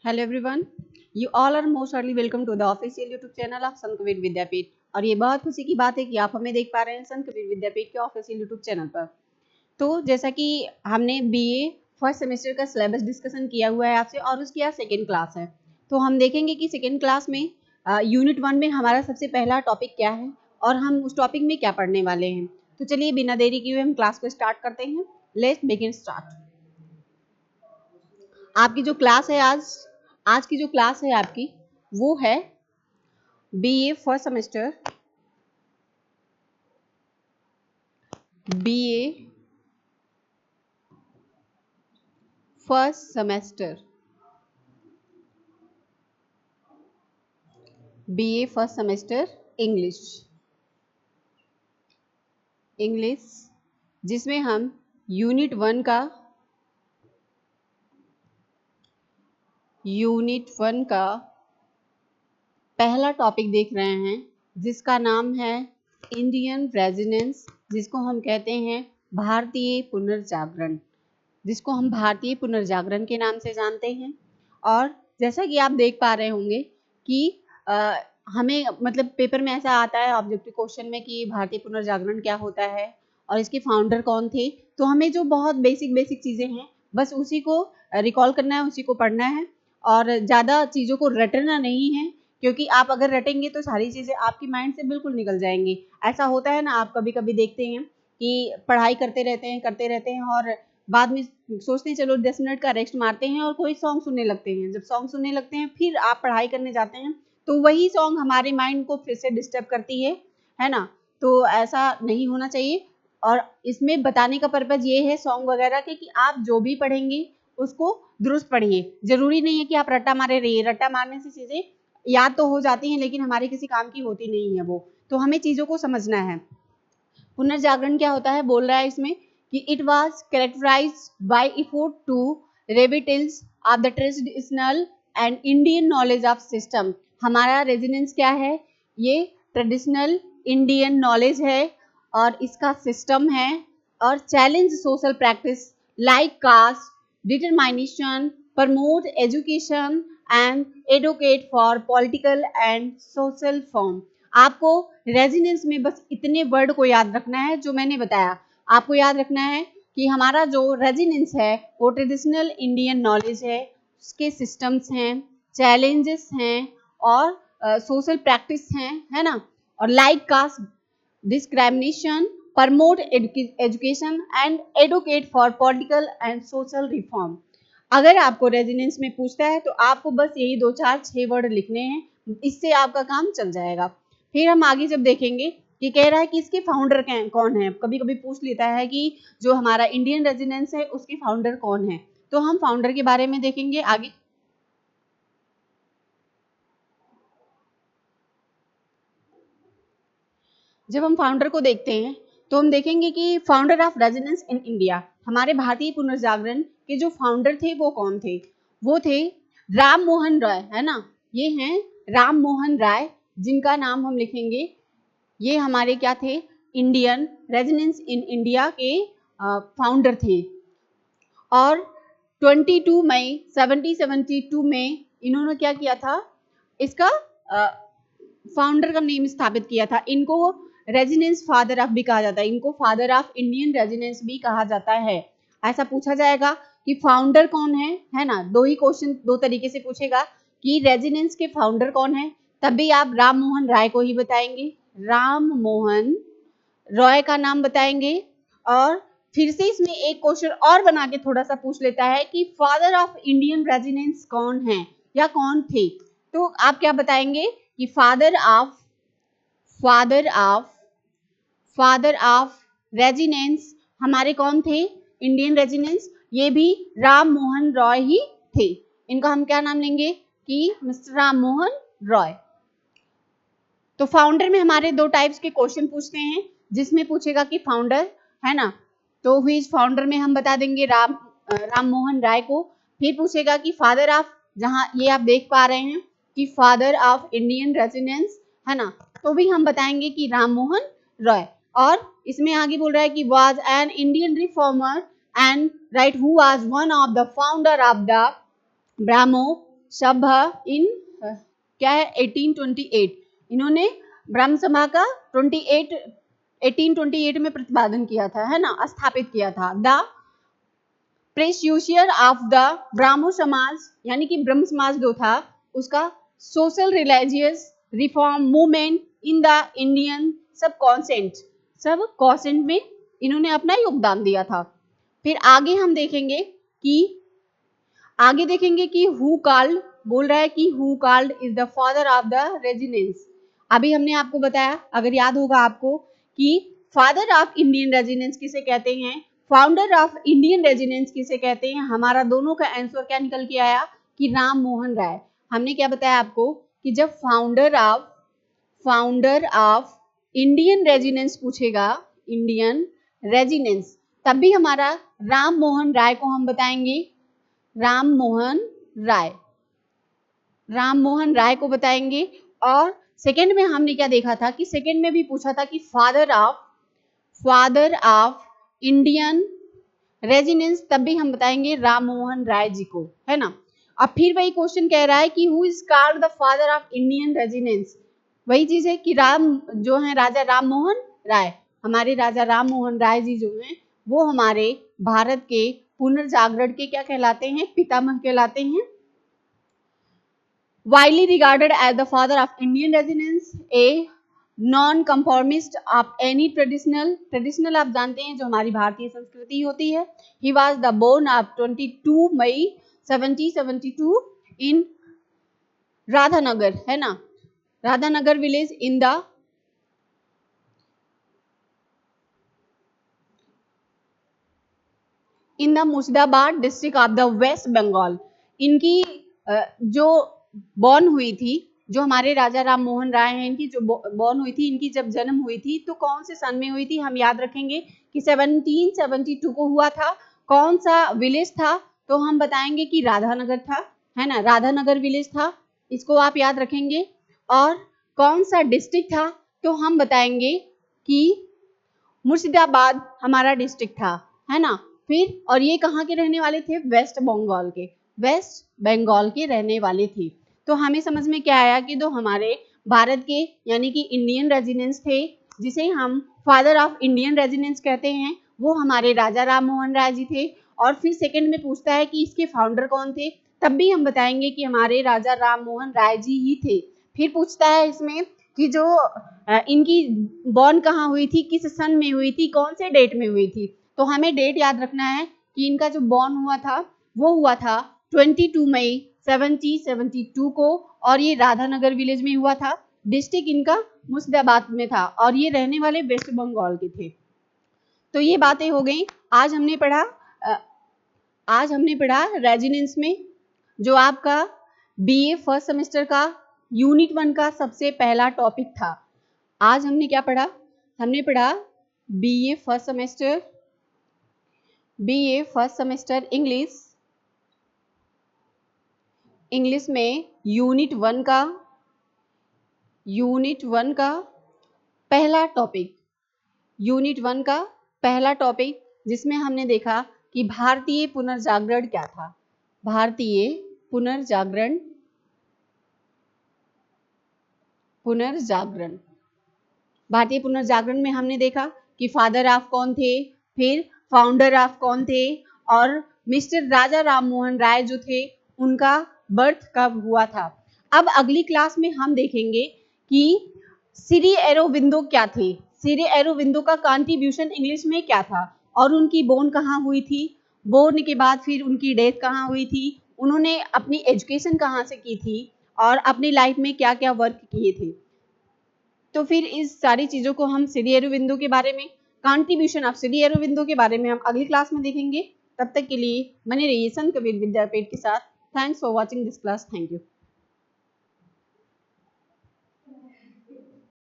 Hello everyone, you all are most heartly welcome to the official YouTube channel of Sant Kabir विद्यापीठ। और ये बहुत खुशी की बात है कि आप हमें देख पा रहे हैं संत कबीर विद्यापीठ के ऑफिशियल यूट्यूब चैनल पर। तो जैसा कि हमने बीए फर्स्ट सेमेस्टर का सिलेबस डिस्कशन किया हुआ है आपसे, और उसकी आज सेकेंड क्लास है। तो हम देखेंगे कि सेकेंड क्लास में यूनिट 1 में हमारा सबसे पहला टॉपिक क्या है और हम उस टॉपिक में क्या पढ़ने वाले हैं। तो चलिए बिना देरी किए हम क्लास को स्टार्ट करते हैं। Let's begin start. आपकी जो क्लास है आज की जो क्लास है आपकी वो है BA first semester BA first semester BA first semester English English जिसमें हम यूनिट 1 का पहला टॉपिक देख रहे हैं, जिसका नाम है इंडियन रेजिडेंस, जिसको हम कहते हैं भारतीय पुनर्जागरण, जिसको हम भारतीय पुनर्जागरण के नाम से जानते हैं। और जैसा कि आप देख पा रहे होंगे कि हमें मतलब पेपर में ऐसा आता है ऑब्जेक्टिव क्वेश्चन में कि भारतीय पुनर्जागरण क्या होता है और इसके फाउंडर कौन थे। तो हमें जो बहुत बेसिक चीज़ें हैं बस उसी को रिकॉल करना है, उसी को पढ़ना है और ज़्यादा चीज़ों को रटना नहीं है, क्योंकि आप अगर रटेंगे तो सारी चीज़ें आपकी माइंड से बिल्कुल निकल जाएंगी। ऐसा होता है ना, आप कभी कभी देखते हैं कि पढ़ाई करते रहते हैं और बाद में सोचते हैं चलो 10 मिनट का रेस्ट मारते हैं और कोई सॉन्ग सुनने लगते हैं। जब सॉन्ग सुनने लगते हैं फिर आप पढ़ाई करने जाते हैं तो वही सॉन्ग हमारे माइंड को फिर से डिस्टर्ब करती है ना। तो ऐसा नहीं होना चाहिए। और इसमें बताने का पर्पज ये है सॉन्ग वगैरह के कि आप जो भी पढ़ेंगे उसको दुरुस्त पढ़िए। जरूरी नहीं है कि आप रट्टा मारे रहिए, रट्टा मारने से चीजें याद तो हो जाती हैं लेकिन हमारे किसी काम की होती नहीं है वो। तो हमें चीजों को समझना है। पुनर्जागरण क्या होता है बोल रहा है इसमें कि it was characterised by effort to revitalise of the traditional and Indian knowledge of system. हमारा रेजिडेंस क्या है, ये ट्रेडिशनल इंडियन नॉलेज है और इसका सिस्टम है। और challenge social practice like caste determination, promote education and advocate for political and social form. आपको रेजिडेंस में बस इतने वर्ड को याद रखना है जो मैंने बताया। आपको याद रखना है कि हमारा जो रेजिडेंस है वो ट्रेडिशनल इंडियन नॉलेज है, उसके सिस्टम्स हैं, चैलेंजेस हैं और सोशल प्रैक्टिस हैं, है ना। और like caste discrimination, promote education and advocate for political and social reform. अगर आपको रेजिडेंस में पूछता है तो आपको बस यही 2 4 6 वर्ड लिखने हैं, इससे आपका काम चल जाएगा। फिर हम आगे जब देखेंगे कि कह रहा है कि इसके फाउंडर कौन है, कभी कभी पूछ लेता है कि जो हमारा इंडियन रेजिडेंस है उसके फाउंडर कौन है। तो हम फाउंडर के बारे में देखेंगे आगे। जब हम फाउंडर को देखते हैं तो हम देखेंगे कि founder of residence in India, हमारे भारतीय पुनर्जागरण के जो फाउंडर थे वो कौन थे। वो थे राम मोहन राय, है ना। ये हैं राम मोहन राय, जिनका नाम हम लिखेंगे। ये हमारे क्या थे, इंडियन रेजिडेंस इन इंडिया के फाउंडर थे। और 22 मई 1772 में इन्होंने क्या किया था, इसका फाउंडर का नेम स्थापित किया था। इनको रेजिडेंस फादर ऑफ भी कहा जाता है, इनको फादर ऑफ इंडियन रेजिडेंस भी कहा जाता है। ऐसा पूछा जाएगा कि फाउंडर कौन है ना। दो ही क्वेश्चन दो तरीके से पूछेगा कि रेजिडेंस के फाउंडर कौन है, तब भी आप राम मोहन राय को ही बताएंगे, राम मोहन रॉय का नाम बताएंगे। और फिर से इसमें एक क्वेश्चन और बना के थोड़ा सा पूछ लेता है कि फादर ऑफ इंडियन रेजिडेंस कौन है या कौन थे। तो आप क्या बताएंगे कि फादर ऑफ रेजिडेंस हमारे कौन थे, इंडियन रेजिडेंस, ये भी राम मोहन रॉय ही थे। इनका हम क्या नाम लेंगे कि मिस्टर राम मोहन रॉय। तो फाउंडर में हमारे 2 टाइप्स के क्वेश्चन पूछते हैं, जिसमें पूछेगा कि फाउंडर, है ना। तो हुई फाउंडर में हम बता देंगे राम मोहन राय को। फिर पूछेगा कि फादर ऑफ, जहां ये आप देख पा रहे हैं कि फादर ऑफ इंडियन रेजिडेंस, है ना, तो भी हम बताएंगे कि राम मोहन रॉय। और इसमें आगे बोल रहा है कि was an Indian reformer and right who was one of the founder of the Brahmo सभा इन क्या है 1828। इन्होंने ब्रह्म सभा का 1828 में प्रतिपादन किया था, है ना, स्थापित किया था। द प्रेस्यूशियर ऑफ द ब्राह्मो समाज, यानी कि ब्रह्म समाज जो था उसका social religious reform movement in the Indian सब कॉन्सेंट में इन्होंने अपना योगदान दिया था। फिर आगे हम देखेंगे कि हु कॉल्ड, बोल रहा है कि who called is the father of the residence. अभी हमने आपको बताया, अगर याद होगा आपको, कि फादर ऑफ इंडियन रेजिडेंस किसे कहते हैं, फाउंडर ऑफ इंडियन रेजिडेंस किसे कहते हैं। हमारा दोनों का आंसर क्या निकल के आया कि राम मोहन राय। हमने क्या बताया आपको कि जब फाउंडर ऑफ इंडियन रेजिडेंस पूछेगा, इंडियन रेजिडेंस, तब भी हमारा राम मोहन राय को हम बताएंगे, राम मोहन राय को बताएंगे। और सेकंड में हमने क्या देखा था कि सेकंड में भी पूछा था कि फादर ऑफ इंडियन रेजिडेंस, तब भी हम बताएंगे राम मोहन राय जी को, है ना। अब फिर वही क्वेश्चन कह रहा है कि who is called the father of Indian residence. वही चीज है कि राम जो है राजा राम मोहन राय, हमारे राजा राम मोहन राय जी जो हैं वो हमारे भारत के पुनर्जागरण के क्या कहलाते हैं, पितामह कहलाते हैं। widely regarded as the father of Indian resonance, a non-conformist of any traditional आप जानते हैं जो हमारी भारतीय संस्कृति होती है। He was the born of 22 May 1772 in Radhanagar, है ना, Radhanagar village in the Murshidabad district of the West Bengal. इनकी जो बॉर्न हुई थी, जो हमारे राजा राम मोहन राय हैं, इनकी जो बॉर्न हुई थी, इनकी जब जन्म हुई थी तो कौन से सन में हुई थी, हम याद रखेंगे कि 1772 को हुआ था। कौन सा विलेज था, तो हम बताएंगे कि राधानगर था, है ना, राधानगर विलेज था, इसको आप याद रखेंगे। और कौन सा डिस्ट्रिक्ट था, तो हम बताएंगे कि मुर्शिदाबाद हमारा डिस्ट्रिक्ट था, है ना। फिर और ये कहाँ के रहने वाले थे, वेस्ट बंगाल के रहने वाले थे। तो हमें समझ में क्या आया कि जो हमारे भारत के यानी कि इंडियन रेजिडेंस थे, जिसे हम फादर ऑफ इंडियन रेजिडेंस कहते हैं, वो हमारे राजा राम मोहन राय जी थे। और फिर सेकंड में पूछता है कि इसके फाउंडर कौन थे, तब भी हम बताएंगे कि हमारे राजा राम मोहन राय जी ही थे। फिर पूछता है इसमें कि जो इनकी बॉर्न कहाँ हुई थी, किस सन में हुई थी, कौन से डेट में हुई थी। तो हमें डेट याद रखना है कि इनका जो बॉर्न हुआ था वो हुआ था 22 मई 1772 को, और ये राधानगर विलेज में हुआ था। डिस्ट्रिक्ट इनका मुर्शिदाबाद में था और ये रहने वाले वेस्ट बंगाल के थे। तो ये बातें हो गई। आज हमने पढ़ा रेजिडेंस में जो आपका बीए फर्स्ट सेमेस्टर का यूनिट 1 का सबसे पहला टॉपिक था। आज हमने क्या पढ़ा, हमने पढ़ा बीए फर्स्ट सेमेस्टर इंग्लिश में यूनिट 1 का पहला टॉपिक, जिसमें हमने देखा कि भारतीय पुनर्जागरण क्या था। भारतीय पुनर्जागरण में हमने देखा कि फादर ऑफ कौन थे, फिर फाउंडर ऑफ कौन थे, और मिस्टर राजा राम मोहन राय जो थे उनका बर्थ कब हुआ था। अब अगली क्लास में हम देखेंगे कि श्री अरबिंदो क्या थे, श्री अरबिंदो का कंट्रीब्यूशन इंग्लिश में क्या था, और उनकी बोर्न कहाँ हुई थी, बोर्न के बाद फिर उनकी डेथ कहाँ हुई थी, उन्होंने अपनी एजुकेशन कहाँ से की थी, और अपनी लाइफ में क्या क्या वर्क किए थे। तो फिर इस सारी चीजों को हम श्री अरबिंदो के बारे में, कंट्रीब्यूशन ऑफ श्री अरबिंदो के बारे में हम अगली क्लास में देखेंगे। तब तक के लिए बने रहिए संत कबीर विद्यापीठ के साथ। Thanks for watching this class. Thank you.